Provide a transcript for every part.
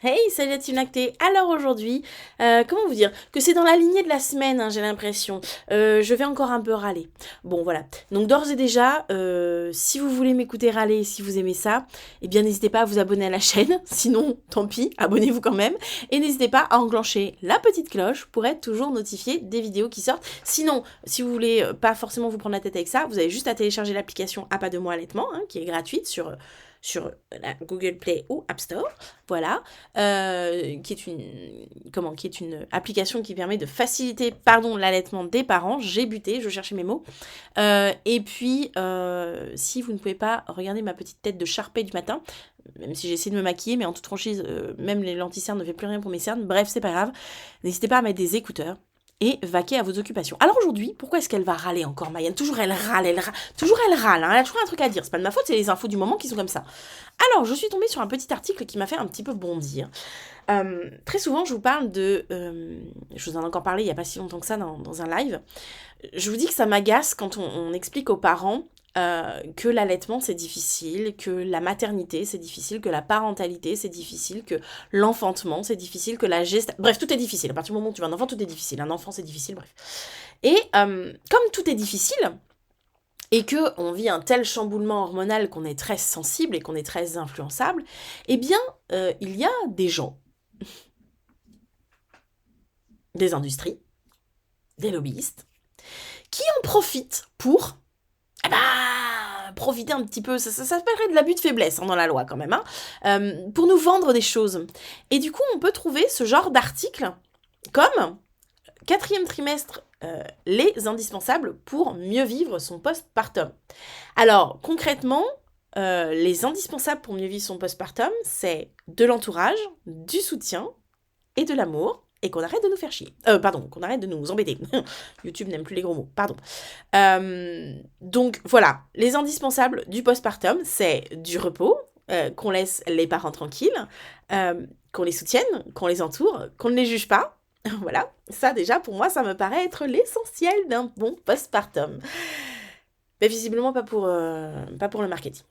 Hey, salut la team lactée. Alors aujourd'hui, comment vous dire que c'est dans la lignée de la semaine, hein, j'ai l'impression. Je vais encore un peu râler. Bon, voilà. Donc d'ores et déjà, si vous voulez m'écouter râler, si vous aimez ça, eh bien n'hésitez pas à vous abonner à la chaîne. Sinon, tant pis, abonnez-vous quand même. Et n'hésitez pas à enclencher la petite cloche pour être toujours notifié des vidéos qui sortent. Sinon, si vous voulez pas forcément vous prendre la tête avec ça, vous avez juste à télécharger l'application À pas de moi allaitement, hein, qui est gratuite sur la Google Play ou App Store. Voilà. Qui est une application qui permet de faciliter, l'allaitement des parents. J'ai buté, je cherchais mes mots. Et puis, si vous ne pouvez pas regarder ma petite tête de charpée du matin, même si j'essaie de me maquiller, mais en toute franchise, même les lentilles cernes ne fait plus rien pour mes cernes. Bref, c'est pas grave. N'hésitez pas à mettre des écouteurs et vaquer à vos occupations. Alors aujourd'hui, pourquoi est-ce qu'elle va râler encore, Mayenne? Toujours elle râle, toujours elle râle, hein, elle a toujours un truc à dire. C'est pas de ma faute, c'est les infos du moment qui sont comme ça. Alors, je suis tombée sur un petit article qui m'a fait un petit peu bondir. Très souvent, je vous parle je vous en ai encore parlé il n'y a pas si longtemps que ça dans un live. Je vous dis que ça m'agace quand on explique aux parents que l'allaitement c'est difficile, que la maternité c'est difficile, que la parentalité c'est difficile, que l'enfantement c'est difficile, que la gestation... Bref, tout est difficile. À partir du moment où tu veux un enfant, tout est difficile. Un enfant c'est difficile, bref. Et comme tout est difficile, et que on vit un tel chamboulement hormonal qu'on est très sensible et qu'on est très influençable, eh bien, il y a des gens, des industries, des lobbyistes, qui en profitent pour profiter un petit peu, ça s'appellerait de l'abus de faiblesse, hein, dans la loi quand même, hein, pour nous vendre des choses. Et du coup, on peut trouver ce genre d'article comme quatrième trimestre, les indispensables pour mieux vivre son postpartum. Alors, concrètement, les indispensables pour mieux vivre son postpartum, c'est de l'entourage, du soutien et de l'amour. Et qu'on arrête de nous faire chier. Qu'on arrête de nous embêter. YouTube n'aime plus les gros mots, pardon. Donc voilà, les indispensables du postpartum, c'est du repos, qu'on laisse les parents tranquilles, qu'on les soutienne, qu'on les entoure, qu'on ne les juge pas. Voilà, ça déjà pour moi ça me paraît être l'essentiel d'un bon postpartum. Mais visiblement pas pour le marketing.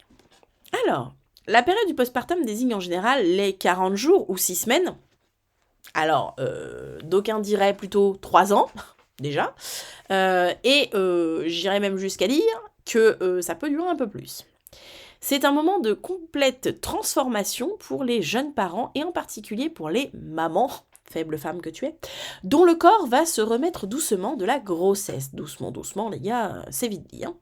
Alors, la période du postpartum désigne en général les 40 jours ou 6 semaines. Alors, d'aucuns diraient plutôt 3 ans, déjà. J'irais même jusqu'à dire que ça peut durer un peu plus. C'est un moment de complète transformation pour les jeunes parents et en particulier pour les mamans, faible femme que tu es, dont le corps va se remettre doucement de la grossesse. Doucement, doucement, les gars, c'est vite dit. Hein.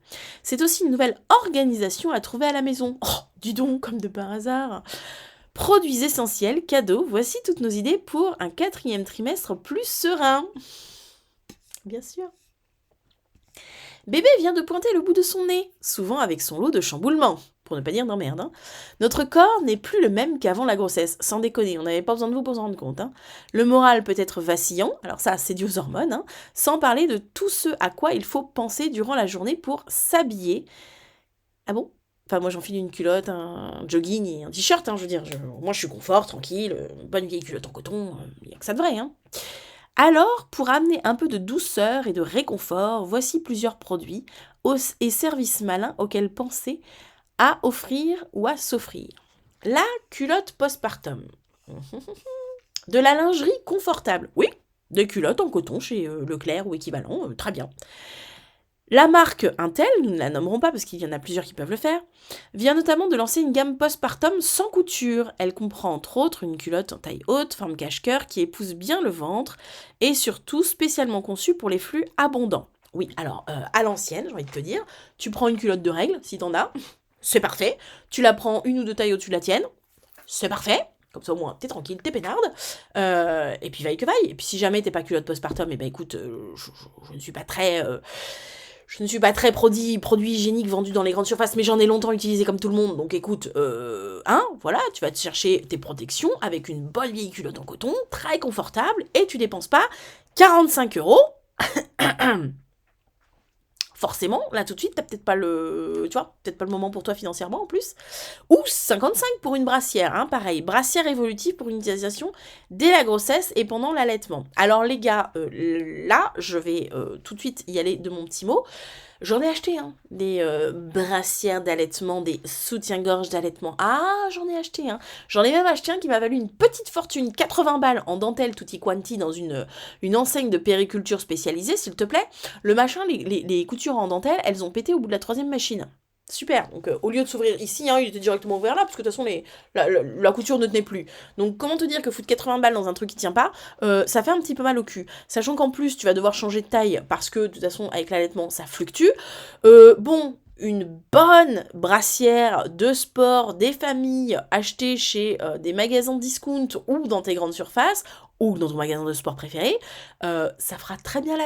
C'est aussi une nouvelle organisation à trouver à la maison. Oh, dis donc, comme de par hasard. Produits essentiels, cadeaux, voici toutes nos idées pour un 4e trimestre plus serein. Bien sûr. Bébé vient de pointer le bout de son nez, souvent avec son lot de chamboulements, pour ne pas dire d'emmerde. Hein. Notre corps n'est plus le même qu'avant la grossesse, sans déconner, on n'avait pas besoin de vous pour s'en rendre compte. Hein. Le moral peut être vacillant, alors ça c'est dû aux hormones, hein, sans parler de tout ce à quoi il faut penser durant la journée pour s'habiller. Ah bon ? Enfin, moi, j'enfile une culotte, un jogging et un t-shirt, hein, je veux dire. Moi, je suis confort, tranquille, bonne vieille culotte en coton, il n'y a que ça de vrai, hein. Alors, pour amener un peu de douceur et de réconfort, voici plusieurs produits et services malins auxquels penser à offrir ou à s'offrir. La culotte postpartum. De la lingerie confortable. Oui, des culottes en coton chez Leclerc ou équivalent, très bien. La marque Intel, nous ne la nommerons pas parce qu'il y en a plusieurs qui peuvent le faire, vient notamment de lancer une gamme postpartum sans couture. Elle comprend entre autres une culotte en taille haute, forme cache-cœur, qui épouse bien le ventre et surtout spécialement conçue pour les flux abondants. Oui, alors à l'ancienne, j'ai envie de te dire, tu prends une culotte de règle, si t'en as, c'est parfait. Tu la prends une ou deux tailles au-dessus de la tienne, c'est parfait. Comme ça, au moins, t'es tranquille, t'es peinarde. Et puis, vaille que vaille. Et puis, si jamais t'es pas culotte postpartum, eh ben écoute, je ne suis pas très... je ne suis pas très produit hygiénique vendu dans les grandes surfaces, mais j'en ai longtemps utilisé comme tout le monde. Donc écoute, voilà, tu vas te chercher tes protections avec une bonne vieille culotte en coton, très confortable, et tu dépenses pas 45 €. Forcément, là tout de suite, t'as peut-être pas peut-être pas le moment pour toi financièrement en plus. Ou 55 pour une brassière, hein, pareil, brassière évolutive pour une utilisation dès la grossesse et pendant l'allaitement. Alors les gars, là, je vais tout de suite y aller de mon petit mot. J'en ai acheté, hein, des brassières d'allaitement, des soutiens-gorge d'allaitement. Ah, j'en ai acheté, hein. J'en ai même acheté un qui m'a valu une petite fortune, 80 balles en dentelle tutti quanti dans une enseigne de périculture spécialisée, s'il te plaît. Le machin, les coutures en dentelle, elles ont pété au bout de la 3e machine. Super, donc au lieu de s'ouvrir ici, hein, il était directement ouvert là, parce que de toute façon la couture ne tenait plus. Donc comment te dire que foutre 80 balles dans un truc qui tient pas, ça fait un petit peu mal au cul. Sachant qu'en plus tu vas devoir changer de taille, parce que de toute façon avec l'allaitement ça fluctue. Bon, une bonne brassière de sport des familles achetée chez des magasins discount ou dans tes grandes surfaces, ou dans ton magasin de sport préféré, ça fera très bien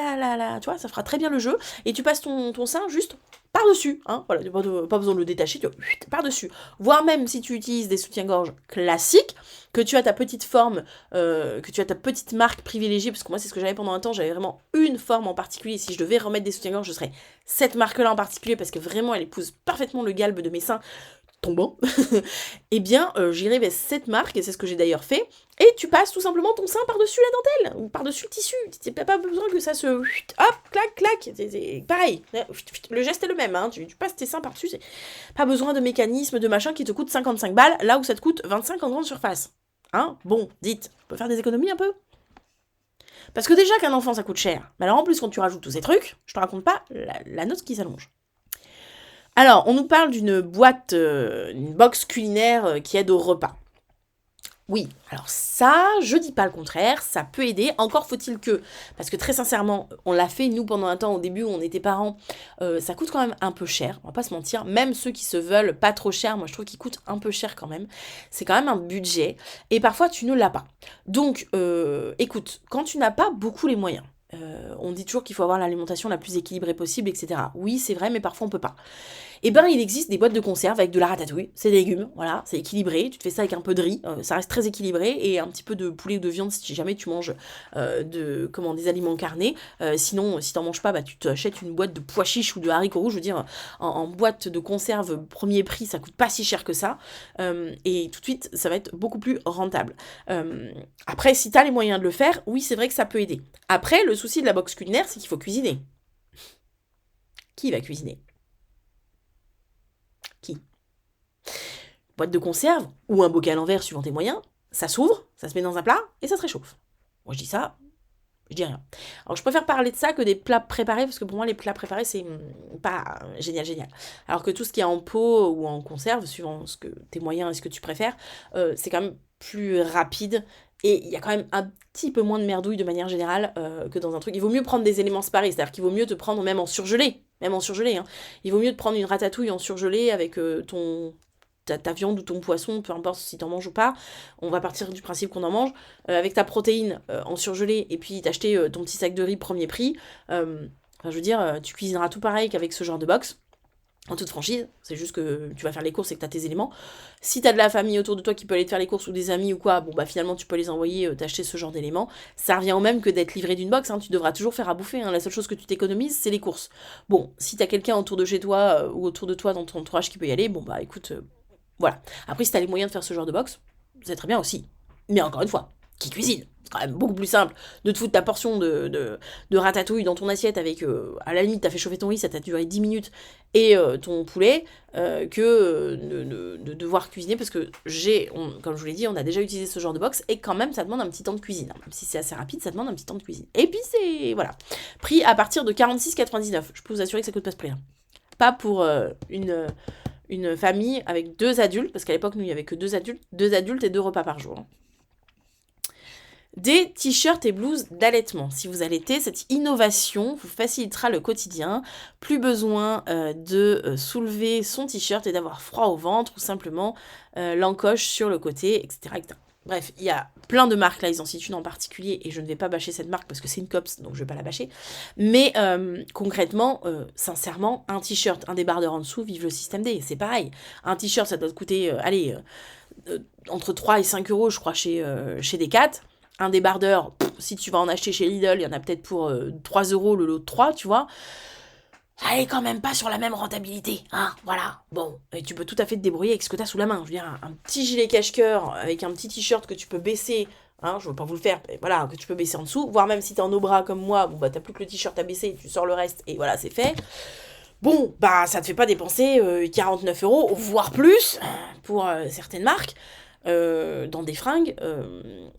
tu vois, ça fera très bien le jeu, et tu passes ton sein juste par-dessus, hein, voilà, pas besoin de le détacher, tu vois, par-dessus. Voire même si tu utilises des soutiens-gorge classiques, que tu as ta petite forme, que tu as ta petite marque privilégiée, parce que moi c'est ce que j'avais pendant un temps, j'avais vraiment une forme en particulier, si je devais remettre des soutiens-gorge, je serais cette marque-là en particulier, parce que vraiment elle épouse parfaitement le galbe de mes seins tombants, eh bien j'irai vers cette marque, et c'est ce que j'ai d'ailleurs fait, et tu passes tout simplement ton sein par-dessus la dentelle, ou par-dessus le tissu, t'as pas besoin que ça se... Hop, clac, clac, c'est pareil, le geste est le même, hein, tu passes tes seins par-dessus, c'est pas besoin de mécanisme, de machin qui te coûte 55 balles, là où ça te coûte 25 en grande surface. Hein, bon, dites, on peut faire des économies un peu? Parce que déjà qu'un enfant ça coûte cher, mais alors en plus quand tu rajoutes tous ces trucs, je te raconte pas la note qui s'allonge. Alors, on nous parle d'une boîte, une box culinaire qui aide au repas. Oui, alors ça, je dis pas le contraire, ça peut aider, encore faut-il que, parce que très sincèrement, on l'a fait nous pendant un temps au début où on était parents, ça coûte quand même un peu cher, on va pas se mentir, même ceux qui se veulent pas trop cher, moi je trouve qu'ils coûtent un peu cher quand même, c'est quand même un budget, et parfois tu ne l'as pas. Donc, écoute, quand tu n'as pas beaucoup les moyens, on dit toujours qu'il faut avoir l'alimentation la plus équilibrée possible, etc. Oui, c'est vrai, mais parfois on peut pas. Eh ben, il existe des boîtes de conserve avec de la ratatouille, c'est des légumes, voilà, c'est équilibré, tu te fais ça avec un peu de riz, ça reste très équilibré, et un petit peu de poulet ou de viande si jamais tu manges des aliments carnés. Sinon, si t'en manges pas, bah, tu t'achètes une boîte de pois chiches ou de haricots rouges, je veux dire, en boîte de conserve premier prix, ça coûte pas si cher que ça, et tout de suite, ça va être beaucoup plus rentable. Après, si t'as les moyens de le faire, oui, c'est vrai que ça peut aider. Après, le souci de la box culinaire, c'est qu'il faut cuisiner. Qui va cuisiner? Qui? Boîte de conserve ou un bocal en verre suivant tes moyens, ça s'ouvre, ça se met dans un plat et ça se réchauffe. Moi je dis ça, je dis rien. Alors je préfère parler de ça que des plats préparés parce que pour moi les plats préparés c'est pas génial. Alors que tout ce qui est en pot ou en conserve, suivant tes moyens et ce que tu préfères, c'est quand même plus rapide. Et il y a quand même un petit peu moins de merdouille de manière générale que dans un truc. Il vaut mieux prendre des éléments séparés, c'est-à-dire qu'il vaut mieux te prendre même en surgelé. Même en surgelé, hein. Il vaut mieux te prendre une ratatouille en surgelé avec ta viande ou ton poisson, peu importe si t'en manges ou pas. On va partir du principe qu'on en mange. Avec ta protéine en surgelé et puis t'acheter ton petit sac de riz premier prix. Je veux dire, tu cuisineras tout pareil qu'avec ce genre de box. En toute franchise, c'est juste que tu vas faire les courses et que t'as tes éléments. Si t'as de la famille autour de toi qui peut aller te faire les courses ou des amis ou quoi, bon bah finalement tu peux les envoyer t'acheter ce genre d'éléments. Ça revient au même que d'être livré d'une box, hein, tu devras toujours faire à bouffer, hein. La seule chose que tu t'économises, c'est les courses. Bon, si t'as quelqu'un autour de chez toi ou autour de toi dans ton entourage qui peut y aller, bon bah écoute, voilà. Après si t'as les moyens de faire ce genre de box, c'est très bien aussi. Mais encore une fois, qui cuisine? C'est quand même beaucoup plus simple de te foutre ta portion de ratatouille dans ton assiette avec, à la limite, t'as fait chauffer ton riz, ça t'a duré 10 minutes, et ton poulet, que de devoir cuisiner, parce que comme je vous l'ai dit, on a déjà utilisé ce genre de box, et quand même, ça demande un petit temps de cuisine. Même si c'est assez rapide, ça demande un petit temps de cuisine. Et puis, c'est, voilà, prix à partir de 46,99. Je peux vous assurer que ça coûte pas ce prix-là. Pas pour une famille avec 2 adultes, parce qu'à l'époque, nous, il n'y avait que 2 adultes et 2 repas par jour. Des t-shirts et blouses d'allaitement. Si vous allaitez, cette innovation vous facilitera le quotidien. Plus besoin de soulever son t-shirt et d'avoir froid au ventre ou simplement l'encoche sur le côté, etc., etc. Bref, il y a plein de marques, là, ils en citent une en particulier, et je ne vais pas bâcher cette marque parce que c'est une COPS, donc je ne vais pas la bâcher. Mais concrètement, sincèrement, un t-shirt, un débardeur en dessous, vive le système D, c'est pareil. Un t-shirt, ça doit te coûter, entre 3 et 5 euros, je crois, chez Decat. Un débardeur, si tu vas en acheter chez Lidl, il y en a peut-être pour 3 euros le lot de 3, tu vois. Ça est quand même pas sur la même rentabilité, hein, voilà. Bon, et tu peux tout à fait te débrouiller avec ce que t'as sous la main. Je veux dire, un petit gilet cache-cœur avec un petit t-shirt que tu peux baisser, hein, je veux pas vous le faire, mais voilà, que tu peux baisser en dessous, voire même si t'es en bras comme moi, bon bah t'as plus que le t-shirt à baisser, tu sors le reste, et voilà, c'est fait. Bon, bah ça te fait pas dépenser 49 euros, voire plus, pour certaines marques, dans des fringues.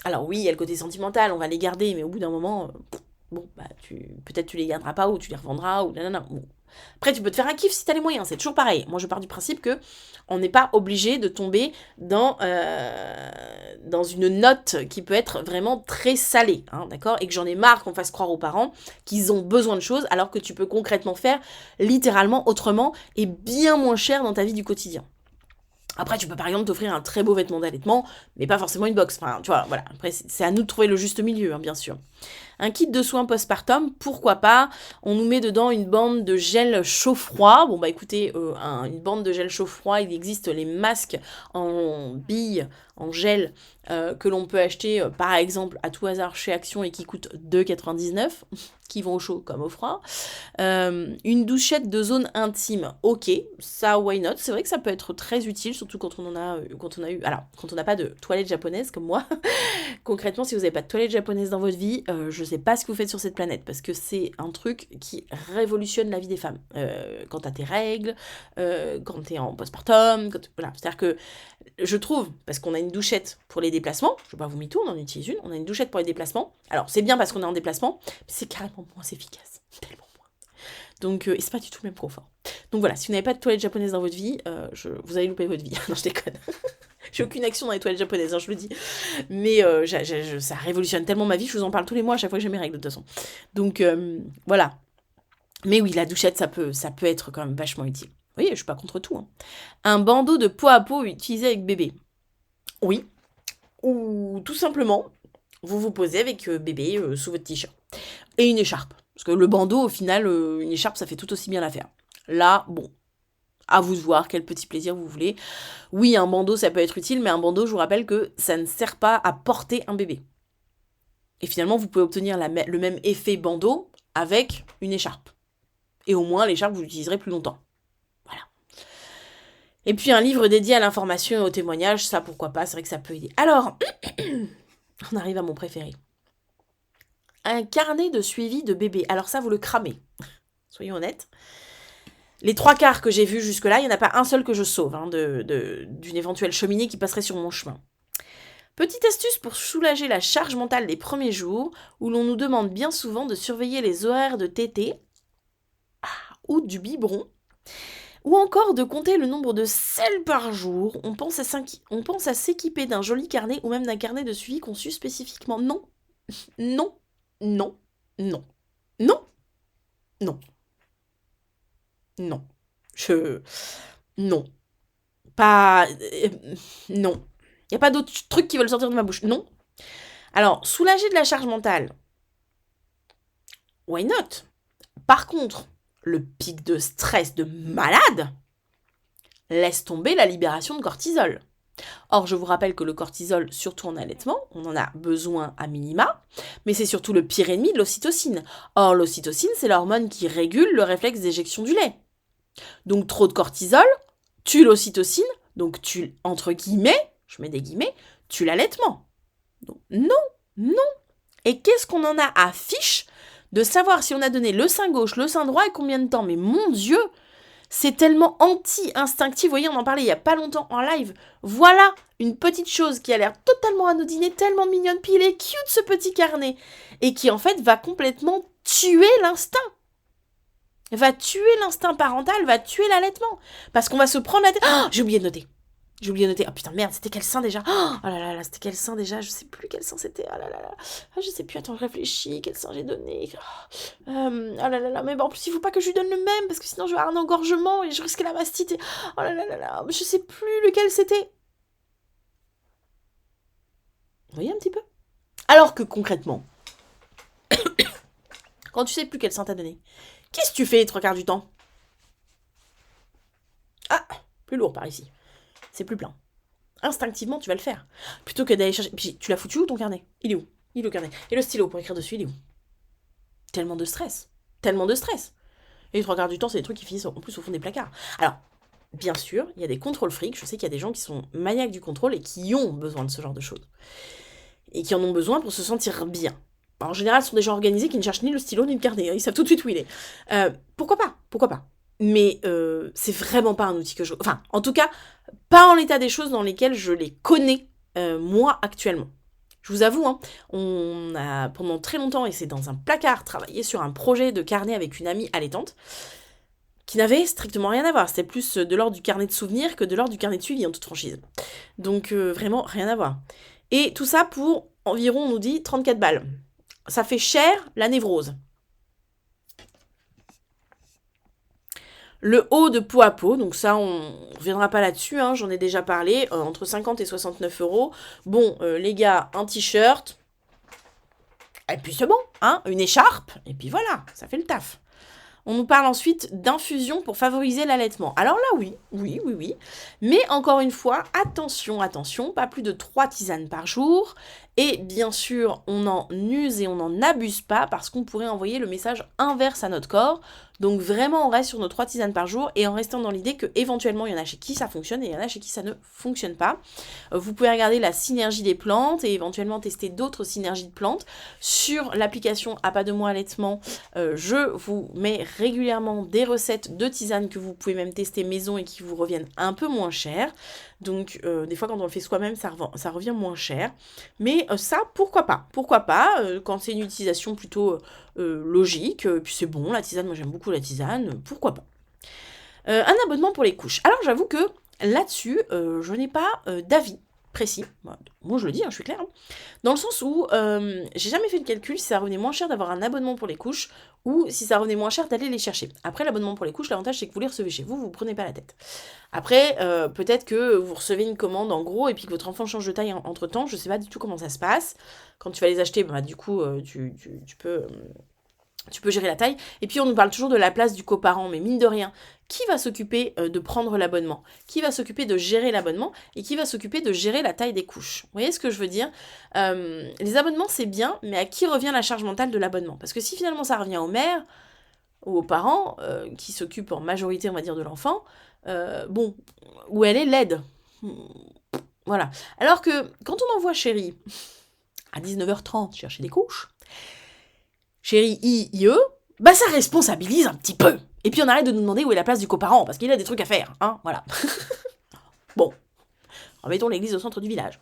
Alors oui, il y a le côté sentimental, on va les garder, mais au bout d'un moment, bon, bah peut-être tu les garderas pas, ou tu les revendras, ou nanana. Bon. Après, tu peux te faire un kiff si t'as les moyens, c'est toujours pareil. Moi, je pars du principe que on n'est pas obligé de tomber dans une note qui peut être vraiment très salée, hein, d'accord? Et que j'en ai marre qu'on fasse croire aux parents qu'ils ont besoin de choses, alors que tu peux concrètement faire littéralement autrement et bien moins cher dans ta vie du quotidien. Après, tu peux par exemple t'offrir un très beau vêtement d'allaitement, mais pas forcément une box. Enfin, tu vois, voilà. Après, c'est à nous de trouver le juste milieu, hein, bien sûr. Un kit de soins postpartum, pourquoi pas. On nous met dedans une bande de gel chaud-froid. Bon, bah écoutez, une bande de gel chaud-froid, il existe les masques en billes, en gel, que l'on peut acheter, par exemple, à tout hasard chez Action et qui coûtent 2,99, qui vont au chaud comme au froid. Une douchette de zone intime, ok, ça why not. C'est vrai que ça peut être très utile, surtout quand on n'a pas de toilette japonaise comme moi. Concrètement, si vous n'avez pas de toilette japonaise dans votre vie, je sais pas ce que vous faites sur cette planète, parce que c'est un truc qui révolutionne la vie des femmes. Quand t'as tes règles, quand t'es en postpartum, voilà. C'est-à-dire que je trouve, parce qu'on a une douchette pour les déplacements, je vais pas vous mytho, on en utilise une, on a une douchette pour les déplacements. Alors c'est bien parce qu'on est en déplacement, mais c'est carrément moins efficace, tellement moins. Donc, et c'est pas du tout le même confort. Donc voilà, si vous n'avez pas de toilette japonaise dans votre vie, vous allez louper votre vie. Non, je déconne. J'ai aucune action dans les toilettes japonaises, hein, je le dis. Mais ça révolutionne tellement ma vie, je vous en parle tous les mois à chaque fois que j'ai mes règles de toute façon. Donc voilà. Mais oui, la douchette, ça peut être quand même vachement utile. Vous voyez, je suis pas contre tout. Hein. Un bandeau de peau à peau utilisé avec bébé. Oui. Ou tout simplement, vous vous posez avec bébé sous votre t-shirt. Et une écharpe. Parce que le bandeau, au final, une écharpe, ça fait tout aussi bien l'affaire. Là, bon, à vous de voir quel petit plaisir vous voulez. Oui, un bandeau, ça peut être utile, mais un bandeau, je vous rappelle que ça ne sert pas à porter un bébé. Et finalement, vous pouvez obtenir le même effet bandeau avec une écharpe. Et au moins, l'écharpe, vous l'utiliserez plus longtemps. Voilà. Et puis, un livre dédié à l'information et au témoignage, ça, pourquoi pas, c'est vrai que ça peut aider. Alors, on arrive à mon préféré. Un carnet de suivi de bébé. Alors ça, vous le cramez. Soyons honnêtes. Les 3/4 que j'ai vus jusque-là, il n'y en a pas un seul que je sauve hein, d'une éventuelle cheminée qui passerait sur mon chemin. Petite astuce pour soulager la charge mentale des premiers jours, où l'on nous demande bien souvent de surveiller les horaires de tétée ou du biberon, ou encore de compter le nombre de selles par jour. On pense à s'équiper d'un joli carnet ou même d'un carnet de suivi conçu spécifiquement. Non, non, non, non, non, non, non. Non. Pas... non. Il n'y a pas d'autres trucs qui veulent sortir de ma bouche. Non. Alors, soulager de la charge mentale. Why not? Par contre, le pic de stress de malade laisse tomber la libération de cortisol. Or, je vous rappelle que le cortisol, surtout en allaitement, on en a besoin à minima, mais c'est surtout le pire ennemi de l'ocytocine. Or, l'ocytocine, c'est l'hormone qui régule le réflexe d'éjection du lait. Donc, trop de cortisol tue l'ocytocine, donc tue, entre guillemets, je mets des guillemets, tue l'allaitement. Donc, non, non. Et qu'est-ce qu'on en a à fiche de savoir si on a donné le sein gauche, le sein droit et combien de temps? Mais mon Dieu, c'est tellement anti-instinctif. Vous voyez, on en parlait il n'y a pas longtemps en live. Voilà une petite chose qui a l'air totalement anodine, tellement mignonne, puis il est cute ce petit carnet, et qui en fait va complètement tuer l'instinct. Va tuer l'instinct parental, va tuer l'allaitement. Parce qu'on va se prendre la tête. Oh, j'ai oublié de noter. Oh putain, merde, c'était quel sein déjà? Oh là là, c'était quel sein déjà? Je sais plus quel sein c'était. Oh là là là. Ah, je sais plus, attends, je réfléchis. Quel sein j'ai donné? Oh là là là, mais bon, en plus, il faut pas que je lui donne le même, parce que sinon je vais avoir un engorgement et je risque la mastite. Oh là là là là, je sais plus lequel c'était. Vous voyez un petit peu? Alors que concrètement, quand tu sais plus quel sein t'as donné, qu'est-ce que tu fais les 3/4 du temps? Ah, plus lourd par ici. C'est plus plein. Instinctivement, tu vas le faire. Plutôt que d'aller chercher... Puis, tu l'as foutu où ton carnet? Il est où? Il est où le carnet? Et le stylo pour écrire dessus, il est où? Tellement de stress. Tellement de stress. Et les 3/4 du temps, c'est des trucs qui finissent en plus au fond des placards. Alors, bien sûr, il y a des contrôles frics. Je sais qu'il y a des gens qui sont maniaques du contrôle et qui ont besoin de ce genre de choses. Et qui en ont besoin pour se sentir bien. Alors, en général, ce sont des gens organisés qui ne cherchent ni le stylo ni le carnet. Ils savent tout de suite où il est. Pourquoi pas? Pourquoi pas? Mais c'est vraiment pas un outil que je... Enfin, en tout cas, pas en l'état des choses dans lesquelles je les connais, moi, actuellement. Je vous avoue, hein, on a pendant très longtemps, et c'est dans un placard, travaillé sur un projet de carnet avec une amie allaitante, qui n'avait strictement rien à voir. C'était plus de l'ordre du carnet de souvenirs que de l'ordre du carnet de suivi, en toute franchise. Donc vraiment, rien à voir. Et tout ça pour environ, on nous dit, 34 balles. Ça fait cher la névrose. Le haut de peau à peau, donc ça on reviendra pas là-dessus, hein, j'en ai déjà parlé, entre 50 et 69 euros. Bon, les gars, un t-shirt, et puis c'est bon, hein, une écharpe, et puis voilà, ça fait le taf. On nous parle ensuite d'infusion pour favoriser l'allaitement. Alors là, oui. Mais encore une fois, attention, pas plus de 3 tisanes par jour. Et bien sûr, on en use et on n'en abuse pas parce qu'on pourrait envoyer le message inverse à notre corps. Donc vraiment, on reste sur nos 3 tisanes par jour et en restant dans l'idée que éventuellement il y en a chez qui ça fonctionne et il y en a chez qui ça ne fonctionne pas. Vous pouvez regarder la synergie des plantes et éventuellement tester d'autres synergies de plantes. Sur l'application À pas de moi allaitement, je vous mets régulièrement des recettes de tisanes que vous pouvez même tester maison et qui vous reviennent un peu moins cher. Donc des fois quand on le fait soi-même, ça revient moins cher. Mais ça, pourquoi pas quand c'est une utilisation plutôt logique, puis c'est bon, la tisane, moi j'aime beaucoup la tisane, pourquoi pas. Un abonnement pour les couches. Alors j'avoue que là-dessus, je n'ai pas d'avis précis. Moi je le dis, hein, je suis claire. Hein. Dans le sens où j'ai jamais fait de calcul si ça revenait moins cher d'avoir un abonnement pour les couches ou si ça revenait moins cher d'aller les chercher. Après, l'abonnement pour les couches, l'avantage c'est que vous les recevez chez vous, vous prenez pas la tête. Après, peut-être que vous recevez une commande en gros et puis que votre enfant change de taille entre temps, je sais pas du tout comment ça se passe. Quand tu vas les acheter, bah, du coup, tu peux. Tu peux gérer la taille. Et puis on nous parle toujours de la place du coparent, mais mine de rien, qui va s'occuper de prendre l'abonnement? Qui va s'occuper de gérer l'abonnement? Et qui va s'occuper de gérer la taille des couches? Vous voyez ce que je veux dire? Les abonnements c'est bien, mais à qui revient la charge mentale de l'abonnement? Parce que si finalement ça revient aux mères ou aux parents, qui s'occupent en majorité, on va dire, de l'enfant, bon, où elle est l'aide. Voilà. Alors que quand on envoie Chérie à 19h30 chercher des couches, Chérie IE, bah ça responsabilise un petit peu. Et puis on arrête de nous demander où est la place du coparent, parce qu'il a des trucs à faire, hein, voilà. Bon, remettons l'église au centre du village.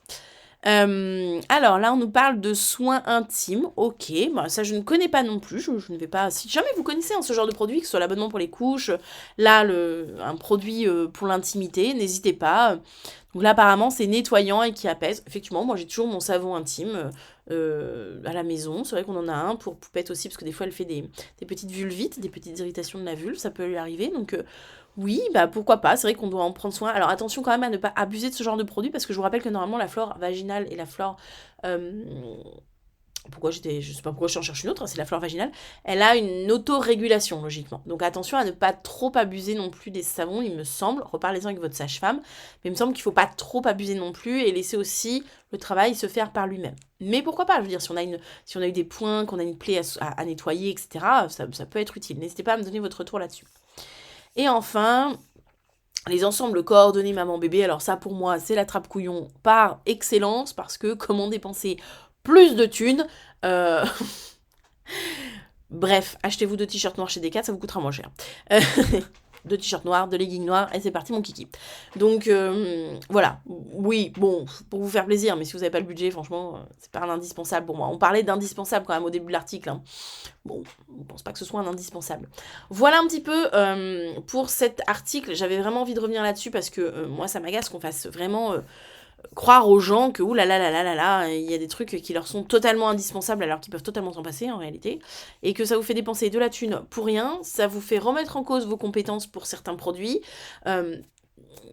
Alors là, on nous parle de soins intimes, ok, bah, ça je ne connais pas non plus, je ne vais pas... Si jamais vous connaissez ce genre de produit, que ce soit l'abonnement pour les couches, là, un produit pour l'intimité, n'hésitez pas. Donc là, apparemment, c'est nettoyant et qui apaise. Effectivement, moi j'ai toujours mon savon intime à la maison, c'est vrai qu'on en a un pour Poupette aussi, parce que des fois elle fait des petites vulvites, des petites irritations de la vulve, ça peut lui arriver, donc... oui, bah pourquoi pas, c'est vrai qu'on doit en prendre soin. Alors attention quand même à ne pas abuser de ce genre de produit, parce que je vous rappelle que normalement la flore vaginale et la flore... je sais pas pourquoi je en cherche une autre, hein, c'est la flore vaginale, elle a une autorégulation logiquement. Donc attention à ne pas trop abuser non plus des savons, il me semble, reparlez-en avec votre sage-femme, mais il me semble qu'il faut pas trop abuser non plus et laisser aussi le travail se faire par lui-même. Mais pourquoi pas, je veux dire, si on a eu des points, qu'on a une plaie à nettoyer, etc., ça peut être utile. N'hésitez pas à me donner votre retour là-dessus. Et enfin, les ensembles coordonnés maman-bébé, alors ça pour moi c'est la trappe couillon par excellence, parce que comment dépenser plus de thunes Bref, achetez-vous 2 t-shirts noirs chez Decathlon, ça vous coûtera moins cher. 2 t-shirts noirs, 2 leggings noirs, et c'est parti mon kiki. Donc voilà, oui, bon, pour vous faire plaisir, mais si vous n'avez pas le budget, franchement, c'est pas un indispensable pour moi. On parlait d'indispensable quand même au début de l'article. Hein. Bon, je pense pas que ce soit un indispensable. Voilà un petit peu pour cet article. J'avais vraiment envie de revenir là-dessus parce que moi, ça m'agace qu'on fasse vraiment... croire aux gens que oulalalala, il y a des trucs qui leur sont totalement indispensables alors qu'ils peuvent totalement s'en passer en réalité, et que ça vous fait dépenser de la thune pour rien, ça vous fait remettre en cause vos compétences pour certains produits.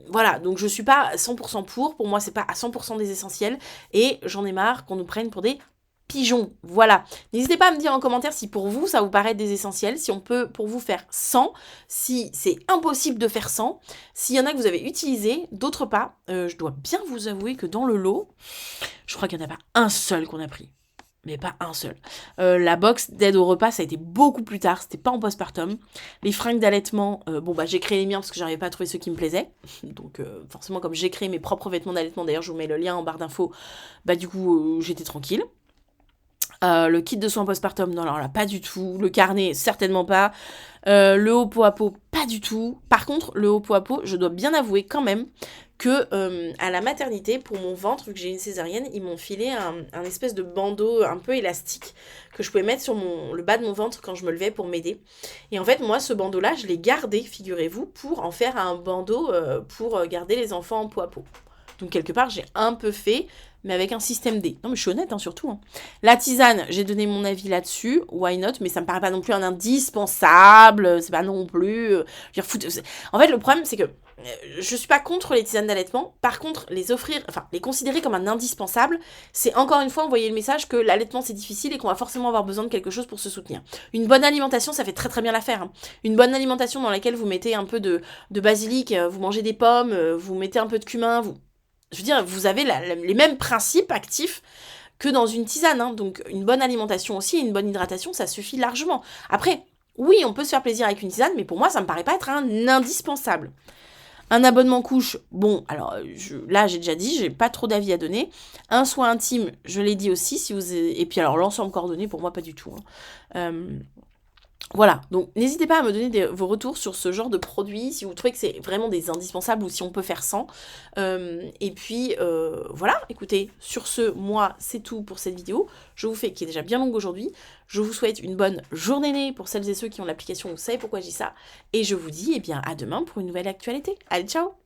Voilà, donc je suis pas à 100% pour moi c'est pas à 100% des essentiels, et j'en ai marre qu'on nous prenne pour des pigeons, voilà. N'hésitez pas à me dire en commentaire si pour vous ça vous paraît des essentiels, si on peut pour vous faire 100, si c'est impossible de faire 100, s'il y en a que vous avez utilisé, d'autres pas. Je dois bien vous avouer que dans le lot, je crois qu'il n'y en a pas un seul qu'on a pris. Mais pas un seul. La box d'aide au repas, ça a été beaucoup plus tard, c'était pas en postpartum. Les fringues d'allaitement, j'ai créé les miens parce que j'arrivais pas à trouver ceux qui me plaisaient. Donc forcément comme j'ai créé mes propres vêtements d'allaitement, d'ailleurs je vous mets le lien en barre d'infos, du coup j'étais tranquille. Le kit de soins postpartum, non, alors là, pas du tout. Le carnet, certainement pas. Le haut pot à peau, pas du tout. Par contre, le haut pot à peau, je dois bien avouer quand même que à la maternité, pour mon ventre, vu que j'ai une césarienne, ils m'ont filé un espèce de bandeau un peu élastique que je pouvais mettre sur le bas de mon ventre quand je me levais pour m'aider. Et en fait, moi, ce bandeau-là, je l'ai gardé, figurez-vous, pour en faire un bandeau pour garder les enfants en pot à peau. Donc quelque part, j'ai un peu fait, mais avec un système D. Non mais je suis honnête, hein, surtout. Hein. La tisane, j'ai donné mon avis là-dessus, why not, mais ça me paraît pas non plus un indispensable, c'est pas non plus... En fait, le problème, c'est que je suis pas contre les tisanes d'allaitement, par contre, les considérer comme un indispensable, c'est encore une fois envoyer le message que l'allaitement c'est difficile et qu'on va forcément avoir besoin de quelque chose pour se soutenir. Une bonne alimentation, ça fait très très bien l'affaire. Hein. Une bonne alimentation dans laquelle vous mettez un peu de basilic, vous mangez des pommes, vous mettez un peu de cumin, je veux dire, vous avez les mêmes principes actifs que dans une tisane. Hein. Donc, une bonne alimentation aussi et une bonne hydratation, ça suffit largement. Après, oui, on peut se faire plaisir avec une tisane, mais pour moi, ça me paraît pas être un indispensable. Un abonnement couche, bon, alors là, j'ai déjà dit, j'ai pas trop d'avis à donner. Un soin intime, je l'ai dit aussi, et puis alors, l'ensemble coordonné, pour moi, pas du tout. Hein. Voilà, donc n'hésitez pas à me donner vos retours sur ce genre de produit, si vous trouvez que c'est vraiment des indispensables ou si on peut faire sans. Et puis voilà, écoutez, sur ce, moi, c'est tout pour cette vidéo. Je vous fais, qui est déjà bien longue aujourd'hui, je vous souhaite une bonne journée pour celles et ceux qui ont l'application, vous savez pourquoi je dis ça. Et je vous dis, eh bien, à demain pour une nouvelle actualité. Allez, ciao!